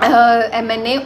MNA,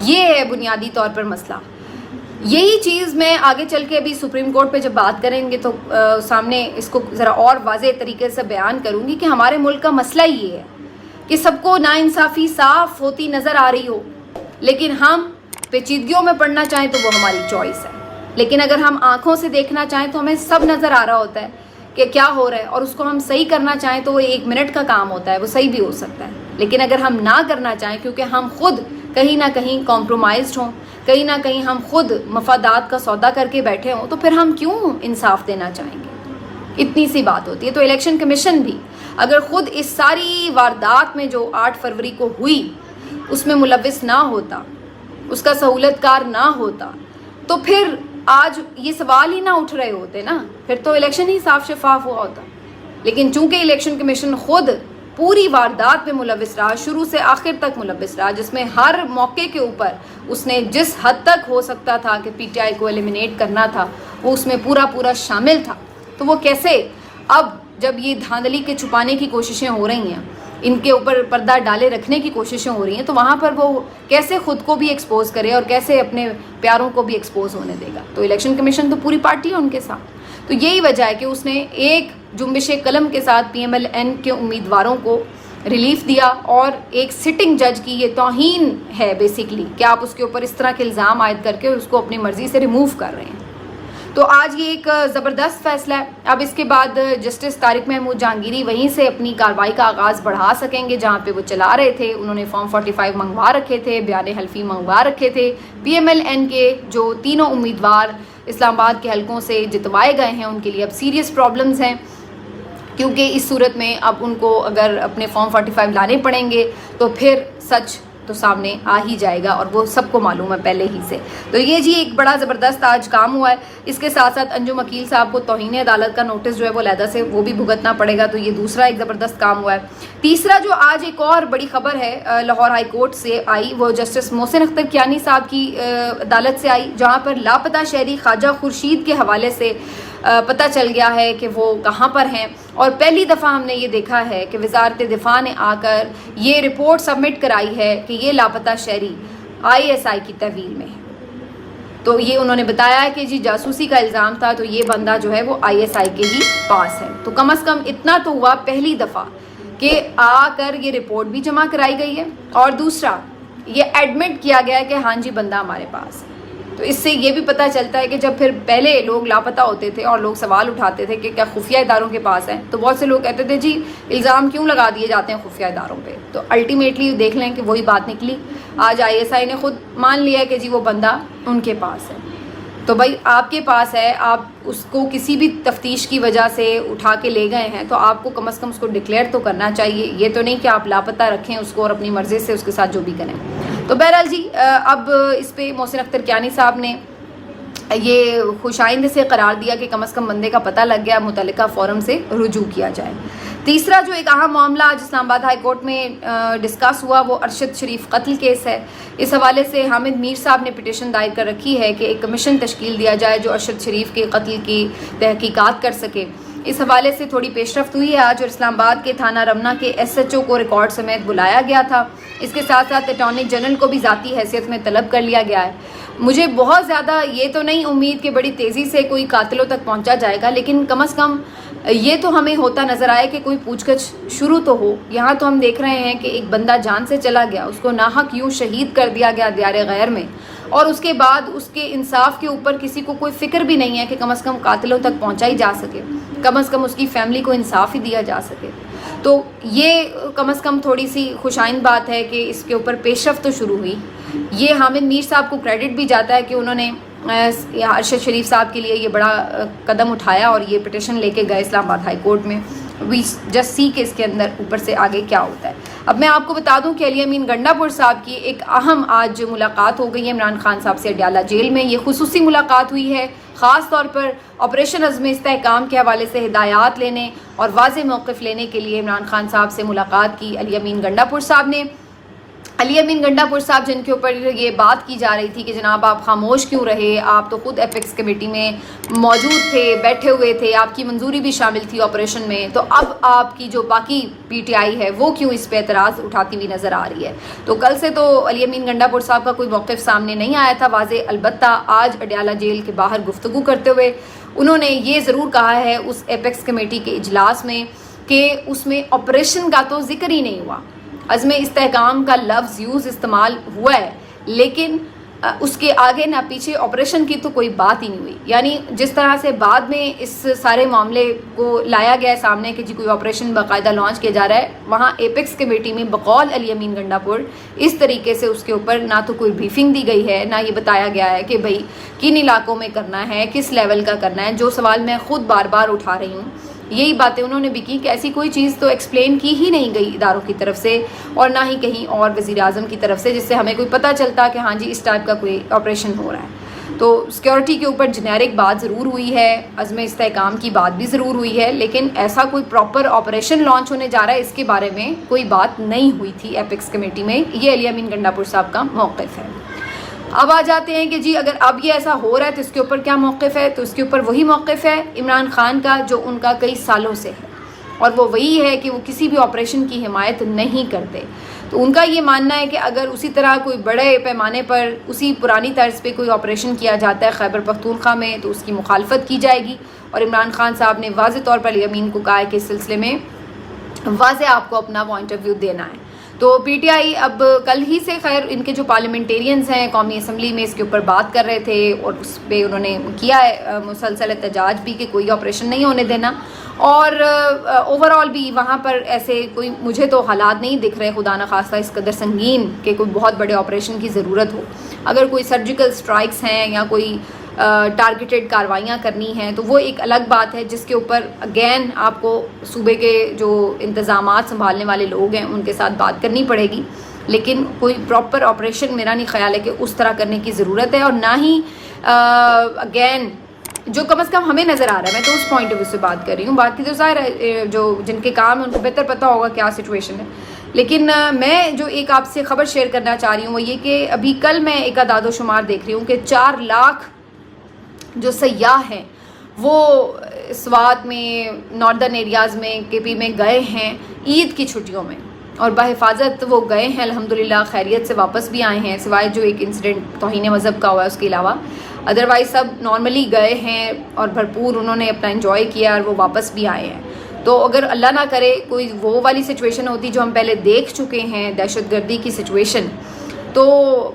یہ ہے بنیادی طور پر مسئلہ. یہی چیز میں آگے چل کے ابھی سپریم کورٹ پہ جب بات کریں گے تو سامنے اس کو ذرا اور واضح طریقے سے بیان کروں گی کہ ہمارے ملک کا مسئلہ یہ ہے کہ سب کو ناانصافی صاف ہوتی نظر آ رہی ہو، لیکن ہم پیچیدگیوں میں پڑھنا چاہیں تو وہ ہماری چوائس ہے. لیکن اگر ہم آنکھوں سے دیکھنا چاہیں تو ہمیں سب نظر آ رہا ہوتا ہے کہ کیا ہو رہا ہے، اور اس کو ہم صحیح کرنا چاہیں تو وہ 1 منٹ کا کام ہوتا ہے، وہ صحیح بھی ہو سکتا ہے. لیکن اگر ہم نہ کرنا چاہیں کیونکہ ہم خود کہیں نہ کہیں کمپرومائزڈ ہوں، کہیں نہ کہیں ہم خود مفادات کا سودا کر کے بیٹھے ہوں، تو پھر ہم کیوں انصاف دینا چاہیں گے؟ اتنی سی بات ہوتی ہے. تو الیکشن کمیشن بھی اگر خود اس ساری واردات میں جو 8 فروری کو ہوئی اس میں ملوث نہ ہوتا، اس کا سہولت کار نہ ہوتا، تو پھر آج یہ سوال ہی نہ اٹھ رہے ہوتے نا، پھر تو الیکشن ہی صاف شفاف ہوا ہوتا. لیکن چونکہ الیکشن کمیشن خود پوری واردات میں ملوث رہا، شروع سے آخر تک ملوث رہا، جس میں ہر موقع کے اوپر اس نے جس حد تک ہو سکتا تھا کہ پی ٹی آئی کو ایلیمنیٹ کرنا تھا وہ اس میں پورا شامل تھا، تو وہ کیسے اب جب یہ دھاندلی کے چھپانے کی کوششیں ہو رہی ہیں، ان کے اوپر پردہ ڈالے رکھنے کی کوششیں ہو رہی ہیں، تو وہاں پر وہ کیسے خود کو بھی ایکسپوز کرے اور کیسے اپنے پیاروں کو بھی ایکسپوز ہونے دے گا؟ تو الیکشن کمیشن تو پوری پارٹی ہے ان کے ساتھ. تو یہی وجہ ہے کہ اس نے ایک جنبش قلم کے ساتھ پی ایم ایل این کے امیدواروں کو ریلیف دیا، اور ایک سٹنگ جج کی یہ توہین ہے بیسیکلی کہ آپ اس کے اوپر اس طرح کے الزام عائد کر کے اس کو اپنی مرضی سے ریموو کر رہے ہیں. تو آج یہ ایک زبردست فیصلہ ہے. اب اس کے بعد جسٹس طارق محمود جہانگیری وہیں سے اپنی کارروائی کا آغاز بڑھا سکیں گے جہاں پہ وہ چلا رہے تھے. انہوں نے فارم 45 منگوا رکھے تھے، بیان حلفی منگوا رکھے تھے. پی ایم ایل این کے جو تینوں امیدوار اسلام آباد کے حلقوں سے جتوائے گئے ہیں ان کے لیے اب سیریس پرابلمز ہیں، کیونکہ اس صورت میں اب ان کو اگر اپنے فارم 45 لانے پڑیں گے تو پھر سچ تو سامنے آ ہی جائے گا، اور وہ سب کو معلوم ہے پہلے ہی سے. تو یہ جی ایک بڑا زبردست آج کام ہوا ہے. اس کے ساتھ ساتھ انجم وکیل صاحب کو توہین عدالت کا نوٹس جو ہے وہ علیحدہ سے وہ بھی بھگتنا پڑے گا. تو یہ دوسرا ایک زبردست کام ہوا ہے. تیسرا جو آج ایک اور بڑی خبر ہے لاہور ہائی کورٹ سے آئی، وہ جسٹس محسن اختر کیانی صاحب کی عدالت سے آئی، جہاں پر لاپتہ شہری خواجہ خورشید کے حوالے سے پتہ چل گیا ہے کہ وہ کہاں پر ہیں. اور پہلی دفعہ ہم نے یہ دیکھا ہے کہ وزارت دفاع نے آ کر یہ رپورٹ سبمٹ کرائی ہے کہ یہ لاپتہ شہری ISI کی تحویل میں ہے. تو یہ انہوں نے بتایا ہے کہ جی جاسوسی کا الزام تھا، تو یہ بندہ جو ہے وہ ISI کے ہی پاس ہے. تو کم از کم اتنا تو ہوا پہلی دفعہ کہ آ کر یہ رپورٹ بھی جمع کرائی گئی ہے، اور دوسرا یہ ایڈمٹ کیا گیا ہے کہ ہاں جی بندہ ہمارے پاس ہے. تو اس سے یہ بھی پتہ چلتا ہے کہ جب پھر پہلے لوگ لاپتہ ہوتے تھے اور لوگ سوال اٹھاتے تھے کہ کیا خفیہ اداروں کے پاس ہیں، تو بہت سے لوگ کہتے تھے جی الزام کیوں لگا دیے جاتے ہیں خفیہ اداروں پہ. تو الٹیمیٹلی دیکھ لیں کہ وہی بات نکلی. آج ISI نے خود مان لیا کہ جی وہ بندہ ان کے پاس ہے. تو بھائی آپ کے پاس ہے، آپ اس کو کسی بھی تفتیش کی وجہ سے اٹھا کے لے گئے ہیں، تو آپ کو کم از کم اس کو ڈکلیئر تو کرنا چاہیے. یہ تو نہیں کہ آپ لاپتہ رکھیں اس کو اور اپنی مرضی سے اس کے ساتھ جو بھی کریں. تو بہرحال جی اب اس پہ محسن اختر کیانی صاحب نے یہ خوش آئندہ سے قرار دیا کہ کم از کم بندے کا پتہ لگ گیا، متعلقہ فورم سے رجوع کیا جائے. تیسرا جو ایک اہم معاملہ آج اسلام آباد ہائی کورٹ میں ڈسکس ہوا وہ ارشد شریف قتل کیس ہے. اس حوالے سے حامد میر صاحب نے پٹیشن دائر کر رکھی ہے کہ ایک کمیشن تشکیل دیا جائے جو ارشد شریف کے قتل کی تحقیقات کر سکے. اس حوالے سے تھوڑی پیش رفت ہوئی ہے آج، اور اسلام آباد کے تھانہ رمنا کے SHO کو ریکارڈ سمیت بلایا گیا تھا. اس کے ساتھ ساتھ اٹارنی جنرل کو بھی ذاتی حیثیت میں طلب کر لیا گیا ہے. مجھے بہت زیادہ یہ تو نہیں امید کہ بڑی تیزی سے کوئی قاتلوں تک پہنچا جائے گا، لیکن کم از کم یہ تو ہمیں ہوتا نظر آئے کہ کوئی پوچھ گچھ شروع تو ہو. یہاں تو ہم دیکھ رہے ہیں کہ ایک بندہ جان سے چلا گیا، اس کو ناحق یوں شہید کر دیا گیا دیار غیر میں، اور اس کے بعد اس کے انصاف کے اوپر کسی کو کوئی فکر بھی نہیں ہے کہ کم از کم قاتلوں تک پہنچائی جا سکے، کم از کم اس کی فیملی کو انصاف ہی دیا جا سکے. تو یہ کم از کم تھوڑی سی خوشائند بات ہے کہ اس کے اوپر پیش رفت تو شروع ہوئی. یہ حامد میر صاحب کو کریڈٹ بھی جاتا ہے کہ انہوں نے ارشد شریف صاحب کے لیے یہ بڑا قدم اٹھایا اور یہ پٹیشن لے کے گئے اسلام آباد ہائی کورٹ میں. وی جسٹ سی کہ اس کے اندر اوپر سے آگے کیا ہوتا ہے. اب میں آپ کو بتا دوں کہ علی امین گنڈا پور صاحب کی ایک اہم آج ملاقات ہو گئی ہے عمران خان صاحب سے اڈیالہ جیل میں. یہ خصوصی ملاقات ہوئی ہے خاص طور پر آپریشن عزم استحکام کے حوالے سے ہدایات لینے اور واضح موقف لینے کے لیے عمران خان صاحب سے ملاقات کی علی امین گنڈا پور صاحب نے. علی امین گنڈاپور صاحب جن کے اوپر یہ بات کی جا رہی تھی کہ جناب آپ خاموش کیوں رہے، آپ تو خود ایپیکس کمیٹی میں موجود تھے، بیٹھے ہوئے تھے، آپ کی منظوری بھی شامل تھی آپریشن میں، تو اب آپ کی جو باقی پی ٹی آئی ہے وہ کیوں اس پہ اعتراض اٹھاتی ہوئی نظر آ رہی ہے؟ تو کل سے تو علی امین گنڈاپور صاحب کا کوئی موقف سامنے نہیں آیا تھا واضح، البتہ آج اڈیالہ جیل کے باہر گفتگو کرتے ہوئے انہوں نے یہ ضرور کہا ہے اس ایپیکس کمیٹی کے اجلاس میں کہ اس میں آپریشن کا تو ذکر ہی نہیں ہوا، عزم استحکام کا لفظ یوز استعمال ہوا ہے لیکن اس کے آگے نہ پیچھے آپریشن کی تو کوئی بات ہی نہیں ہوئی۔ یعنی جس طرح سے بعد میں اس سارے معاملے کو لایا گیا ہے سامنے کہ جی کوئی آپریشن باقاعدہ لانچ کیا جا رہا ہے، وہاں ایپیکس کمیٹی میں بقول علی امین گنڈاپور اس طریقے سے اس کے اوپر نہ تو کوئی بریفنگ دی گئی ہے، نہ یہ بتایا گیا ہے کہ بھائی کن علاقوں میں کرنا ہے، کس لیول کا کرنا ہے۔ جو سوال میں خود بار بار اٹھا رہی ہوں یہی باتیں انہوں نے بھی کی کہ ایسی کوئی چیز تو ایکسپلین کی ہی نہیں گئی اداروں کی طرف سے اور نہ ہی کہیں اور وزیر اعظم کی طرف سے، جس سے ہمیں کوئی پتہ چلتا کہ ہاں جی اس ٹائپ کا کوئی آپریشن ہو رہا ہے۔ تو سیکیورٹی کے اوپر جنیرک بات ضرور ہوئی ہے، عزم استحکام کی بات بھی ضرور ہوئی ہے، لیکن ایسا کوئی پراپر آپریشن لانچ ہونے جا رہا ہے اس کے بارے میں کوئی بات نہیں ہوئی تھی ایپیکس کمیٹی میں۔ یہ علی امین گنڈاپور صاحب کا موقف ہے۔ اب آ جاتے ہیں کہ جی اگر اب یہ ایسا ہو رہا ہے تو اس کے اوپر کیا موقف ہے؟ تو اس کے اوپر وہی موقف ہے عمران خان کا جو ان کا کئی سالوں سے ہے، اور وہ وہی ہے کہ وہ کسی بھی آپریشن کی حمایت نہیں کرتے۔ تو ان کا یہ ماننا ہے کہ اگر اسی طرح کوئی بڑے پیمانے پر اسی پرانی طرز پہ کوئی آپریشن کیا جاتا ہے خیبر پختونخوا میں تو اس کی مخالفت کی جائے گی، اور عمران خان صاحب نے واضح طور پر علی امین کو کہا ہے کہ اس سلسلے میں واضح آپ کو اپنا پوائنٹ آف ویو دینا ہے۔ تو پی ٹی آئی اب کل ہی سے خیر ان کے جو پارلیمنٹیرینز ہیں قومی اسمبلی میں اس کے اوپر بات کر رہے تھے، اور اس پہ انہوں نے کیا ہے مسلسل احتجاج بھی کہ کوئی آپریشن نہیں ہونے دینا، اور اوور آل بھی وہاں پر ایسے کوئی مجھے تو حالات نہیں دکھ رہے خدا نخواستہ اس قدر سنگین کہ کوئی بہت بڑے آپریشن کی ضرورت ہو۔ اگر کوئی سرجیکل سٹرائکس ہیں یا کوئی ٹارگیٹڈ کارروائیاں کرنی ہیں تو وہ ایک الگ بات ہے جس کے اوپر اگین آپ کو صوبے کے جو انتظامات سنبھالنے والے لوگ ہیں ان کے ساتھ بات کرنی پڑے گی، لیکن کوئی پراپر آپریشن میرا نہیں خیال ہے کہ اس طرح کرنے کی ضرورت ہے، اور نہ ہی اگین جو کم از کم ہمیں نظر آ رہا ہے، میں تو اس پوائنٹ آف ویو سے بات کر رہی ہوں، باقی تو ظاہر ہے جو جن کے کام ہیں ان کو بہتر پتہ ہوگا کیا سچویشن ہے، لیکن میں جو ایک آپ سے خبر شیئر کرنا چاہ رہی ہوں وہ یہ کہ ابھی کل میں ایک اعداد و شمار دیکھ رہی ہوں کہ 4 لاکھ جو سیاح ہیں وہ سوات میں، ناردرن ایریاز میں، کے پی میں گئے ہیں عید کی چھٹیوں میں، اور بحفاظت وہ گئے ہیں الحمدللہ، خیریت سے واپس بھی آئے ہیں، سوائے جو ایک انسیڈنٹ توہین مذہب کا ہوا ہے اس کے علاوہ، ادروائز سب نارملی گئے ہیں اور بھرپور انہوں نے اپنا انجوائے کیا اور وہ واپس بھی آئے ہیں۔ تو اگر اللہ نہ کرے کوئی وہ والی سچویشن ہوتی جو ہم پہلے دیکھ چکے ہیں، دہشت گردی کی سچویشن، تو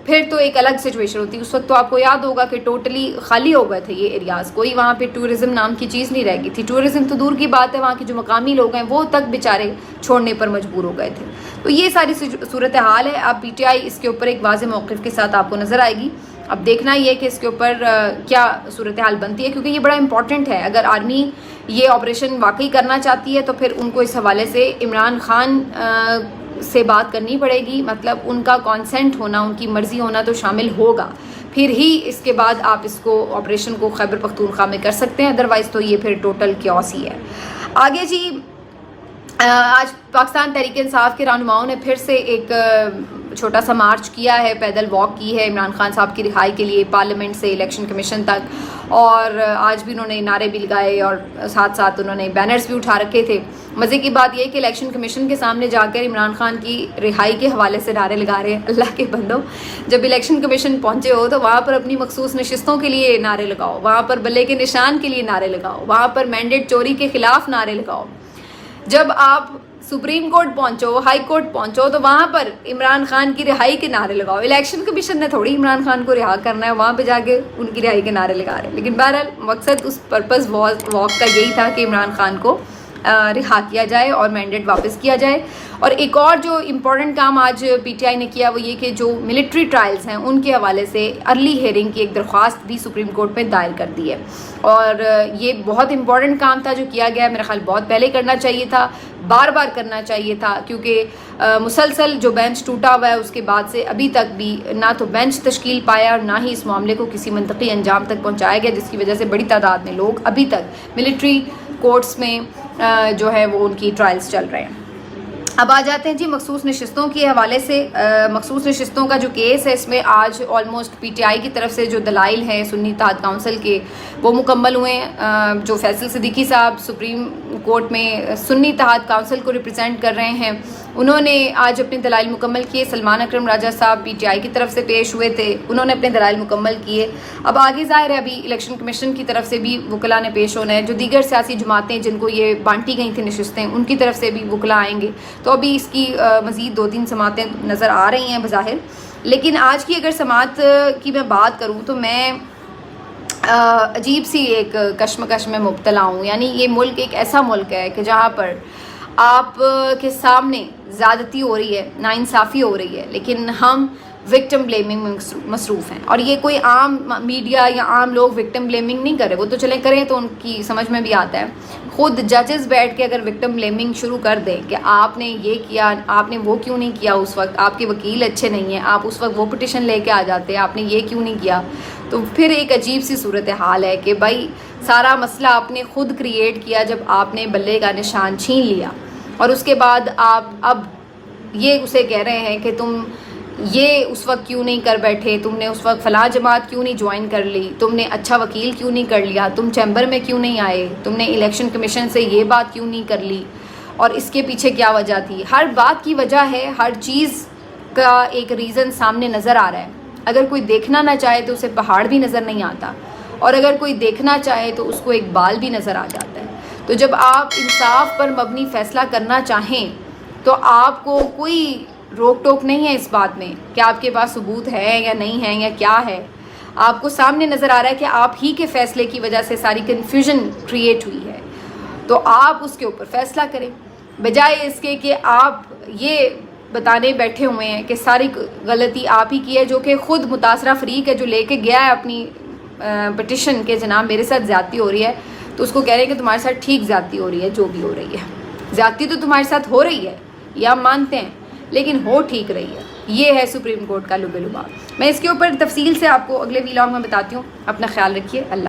پھر تو ایک الگ سچویشن ہوتی۔ اس وقت تو آپ کو یاد ہوگا کہ ٹوٹلی خالی ہو گئے تھے یہ ایریاز، کوئی وہاں پہ ٹورزم نام کی چیز نہیں رہ گئی تھی، ٹورزم تو دور کی بات ہے، وہاں کے جو مقامی لوگ ہیں وہ تک بیچارے چھوڑنے پر مجبور ہو گئے تھے۔ تو یہ ساری صورتحال ہے۔ اب پی ٹی آئی اس کے اوپر ایک واضح موقف کے ساتھ آپ کو نظر آئے گی، اب دیکھنا یہ کہ اس کے اوپر کیا صورتحال بنتی ہے، کیونکہ یہ بڑا امپورٹنٹ ہے۔ اگر آرمی یہ آپریشن واقعی کرنا چاہتی ہے تو پھر ان کو اس حوالے سے عمران خان سے بات کرنی پڑے گی، مطلب ان کا کانسنٹ ہونا، ان کی مرضی ہونا تو شامل ہوگا، پھر ہی اس کے بعد آپ اس کو آپریشن کو خیبر پختونخوا میں کر سکتے ہیں، ادروائز تو یہ پھر ٹوٹل کیوس ہی ہے۔ آگے جی آج پاکستان تحریک انصاف کے رہنماؤں نے پھر سے ایک چھوٹا سا مارچ کیا ہے، پیدل واک کی ہے عمران خان صاحب کی رہائی کے لیے، پارلیمنٹ سے الیکشن کمیشن تک، اور آج بھی انہوں نے نعرے بھی لگائے اور ساتھ ساتھ انہوں نے بینرز بھی اٹھا رکھے تھے۔ مزے کی بات یہ کہ الیکشن کمیشن کے سامنے جا کر عمران خان کی رہائی کے حوالے سے نعرے لگا رہے ہیں۔ اللہ کے بندوں، جب الیکشن کمیشن پہنچے ہو تو وہاں پر اپنی مخصوص نشستوں کے لیے نعرے لگاؤ، وہاں پر بلے کے نشان کے لیے نعرے لگاؤ، وہاں پر مینڈیٹ چوری کے خلاف نعرے لگاؤ۔ جب آپ سپریم کورٹ پہنچو، ہائی کورٹ پہنچو تو وہاں پر عمران خان کی رہائی کے نعرے لگاؤ۔ الیکشن کمیشن نے تھوڑی عمران خان کو رہا کرنا ہے، وہاں پہ جا کے ان کی رہائی کے نعرے لگا رہے ہیں، لیکن بہرحال مقصد اس پرپز واک کا یہی تھا کہ عمران خان کو رہا کیا جائے اور مینڈیٹ واپس کیا جائے۔ اور ایک اور جو امپورٹنٹ کام آج پی ٹی آئی نے کیا وہ یہ کہ جو ملٹری ٹرائلز ہیں ان کے حوالے سے ارلی ہیئرنگ کی ایک درخواست بھی سپریم کورٹ میں دائر کر دی ہے، اور یہ بہت امپورٹنٹ کام تھا جو کیا گیا ہے، میرا خیال بہت پہلے کرنا چاہیے تھا، بار بار کرنا چاہیے تھا، کیونکہ مسلسل جو بینچ ٹوٹا ہوا ہے اس کے بعد سے ابھی تک بھی نہ تو بینچ تشکیل پایا اور نہ ہی اس معاملے کو کسی منطقی انجام تک پہنچایا گیا، جس کی وجہ سے بڑی تعداد میں لوگ ابھی تک ملٹری کورٹس میں جو ہے وہ ان کی ٹرائلز چل رہے ہیں۔ اب آ جاتے ہیں جی مخصوص نشستوں کے حوالے سے. مخصوص نشستوں کا جو کیس ہے اس میں آج آلموسٹ پی ٹی آئی کی طرف سے جو دلائل ہیں سنی اتحاد کونسل کے وہ مکمل ہوئے ہیں. جو فیصل صدیقی صاحب سپریم کورٹ میں سنی اتحاد کونسل کو ریپرزینٹ کر رہے ہیں انہوں نے آج اپنے دلائل مکمل کیے. سلمان اکرم راجہ صاحب پی ٹی آئی کی طرف سے پیش ہوئے تھے, انہوں نے اپنے دلائل مکمل کیے. اب آگے ظاہر ہے ابھی الیکشن کمیشن کی طرف سے بھی وکلاء نے پیش ہونا ہے. جو دیگر سیاسی جماعتیں جن کو یہ بانٹی گئی تھیں نشستیں ان کی طرف سے بھی وکلاء آئیں گے. تو ابھی اس کی مزید 2-3 سماعتیں نظر آ رہی ہیں بظاہر. لیکن آج کی اگر سماعت کی میں بات کروں تو میں عجیب سی ایک کشمکش میں مبتلا ہوں. یعنی یہ ملک ایک ایسا ملک ہے کہ جہاں پر آپ کے سامنے زیادتی ہو رہی ہے, ناانصافی ہو رہی ہے, لیکن ہم وکٹم بلیمنگ میں مصروف ہیں. اور یہ کوئی عام میڈیا یا عام لوگ وکٹم بلیمنگ نہیں کر رہے, وہ تو چلیں کریں تو ان کی سمجھ میں بھی آتا ہے. خود ججز بیٹھ کے اگر وکٹم بلیمنگ شروع کر دیں کہ آپ نے یہ کیا, آپ نے وہ کیوں نہیں کیا, اس وقت آپ کے وکیل اچھے نہیں ہیں, آپ اس وقت وہ پٹیشن لے کے آ جاتے ہیں, آپ نے یہ کیوں نہیں کیا, تو پھر ایک عجیب سی صورتحال ہے کہ بھائی سارا مسئلہ آپ نے خود کریٹ کیا جب آپ نے بلے کا نشان چھین لیا. اور اس کے بعد آپ اب یہ اسے کہہ رہے ہیں کہ تم یہ اس وقت کیوں نہیں کر بیٹھے, تم نے اس وقت فلاں جماعت کیوں نہیں جوائن کر لی, تم نے اچھا وکیل کیوں نہیں کر لیا, تم چیمبر میں کیوں نہیں آئے, تم نے الیکشن کمیشن سے یہ بات کیوں نہیں کر لی, اور اس کے پیچھے کیا وجہ تھی. ہر بات کی وجہ ہے, ہر چیز کا ایک ریزن سامنے نظر آ رہا ہے. اگر کوئی دیکھنا نہ چاہے تو اسے پہاڑ بھی نظر نہیں آتا, اور اگر کوئی دیکھنا چاہے تو اس کو ایک بال بھی نظر آ جاتا ہے. تو جب آپ انصاف پر مبنی فیصلہ کرنا چاہیں تو آپ کو کوئی روک ٹوک نہیں ہے اس بات میں کہ آپ کے پاس ثبوت ہے یا نہیں ہے یا کیا ہے. آپ کو سامنے نظر آ رہا ہے کہ آپ ہی کے فیصلے کی وجہ سے ساری کنفیوژن کریٹ ہوئی ہے, تو آپ اس کے اوپر فیصلہ کریں بجائے اس کے کہ آپ یہ بتانے بیٹھے ہوئے ہیں کہ ساری غلطی آپ ہی کی ہے, جو کہ خود متاثرہ فریق ہے جو لے کے گیا ہے اپنی پٹیشن کہ جناب میرے ساتھ زیادتی ہو رہی ہے, تو اس کو کہہ رہے ہیں کہ تمہارے ساتھ ٹھیک زیادتی ہو رہی ہے. جو بھی ہو رہی ہے زیادتی تو تمہارے ساتھ ہو رہی ہے, یہ ہم مانتے ہیں, لیکن ہو ٹھیک رہی ہے. یہ ہے سپریم کورٹ کا لب لباب. میں اس کے اوپر تفصیل سے آپ کو اگلے ویلاگ میں بتاتی ہوں. اپنا خیال رکھیے. اللہ